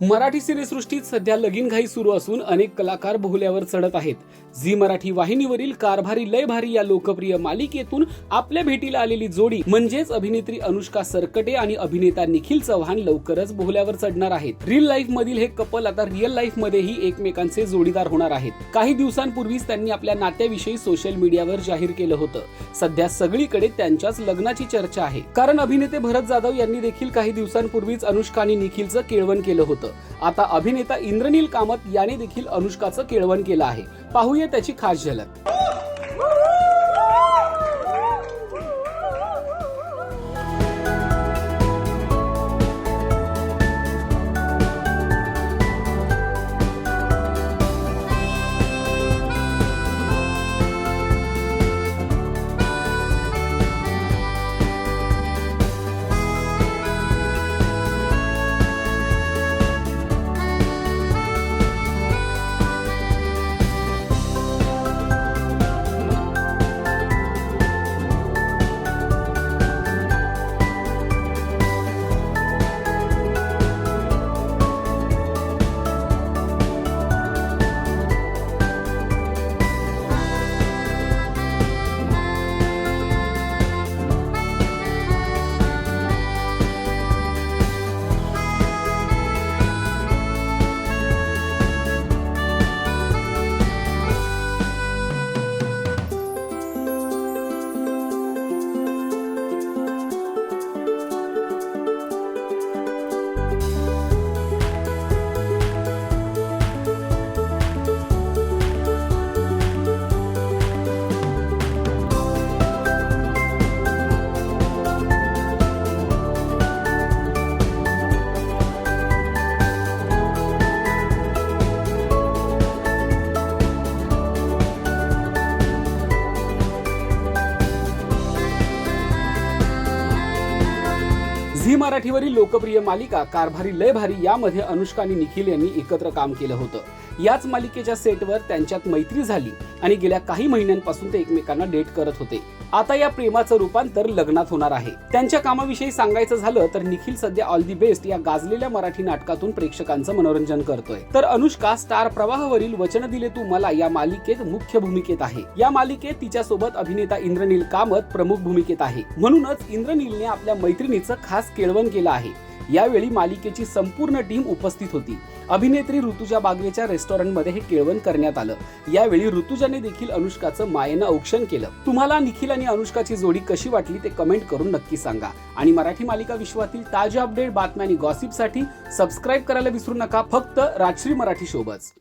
मराठी सिनेसृष्टीत सध्या लगीनघाई सुरू असून अनेक कलाकार बोहल्यावर चढत आहेत. झी मराठी वाहिनीवरील कारभारी लय भारी या लोकप्रिय मालिकेतून आपल्या भेटीला आलेली जोडी म्हणजेच अभिनेत्री अनुष्का सरकटे आणि अभिनेता निखिल चव्हाण लवकरच बोहल्यावर चढणार आहेत. रिअल लाईफ मधील हे कपल आता रिअल लाईफ मध्येही एकमेकांचे जोडीदार होणार आहेत. काही दिवसांपूर्वीच त्यांनी आपल्या नात्याविषयी सोशल मीडियावर जाहीर केलं होतं. सध्या सगळीकडे त्यांच्याच लग्नाची चर्चा आहे, कारण अभिनेते भरत जाधव यांनी देखील काही दिवसांपूर्वीच अनुष्का आणि निखिलचं केळवण केलं होतं. आता अभिनेता इंद्रनील कामत याने देखील अनुष्काचं केळवण केलं आहे. पाहूया त्याची खास झलक. झी मराठीवरील लोकप्रिय मालिका कारभारी लय भारी यामध्ये अनुष्का आणि निखिल यांनी एकत्र काम केलं होतं. याच मालिकेच्या सेटवर त्यांच्यात मैत्री झाली आणि गेल्या काही महिन्यांपासून ते एकमेकांना डेट करत होते. आता या प्रेमाचं रूपांतर लग्नात होणार आहे. त्यांच्या कामाविषयी सांगायचं झालं तर निखिल सध्या ऑल दी बेस्ट या गाजलेल्या मराठी नाटकातून प्रेक्षकांचं मनोरंजन करतोय, तर अनुष्का स्टार प्रवाहावरील वचन दिले तू मला या मालिकेत मुख्य भूमिकेत आहे. या मालिकेत तिच्यासोबत अभिनेता इंद्रनील कामत प्रमुख भूमिकेत आहे. म्हणूनच इंद्रनीलने आपल्या मैत्रिणीचं खास केळवण केलं आहे. यावेळी मालिकेची संपूर्ण टीम उपस्थित होती. अभिनेत्री ऋतुजा बागवेच्या रेस्टॉरंटमध्ये हे केळवण करण्यात आलं. यावेळी ऋतुजाने देखील अनुष्काचं मायेनं औक्षण केलं. तुम्हाला निखिल आणि अनुष्काची जोडी कशी वाटली ते कमेंट करून नक्की सांगा. आणि मराठी मालिका विश्वातील ताज्या अपडेट, बातम्या आणि गॉसिपसाठी सबस्क्राईब करायला विसरू नका. फक्त राजश्री मराठी शोबच.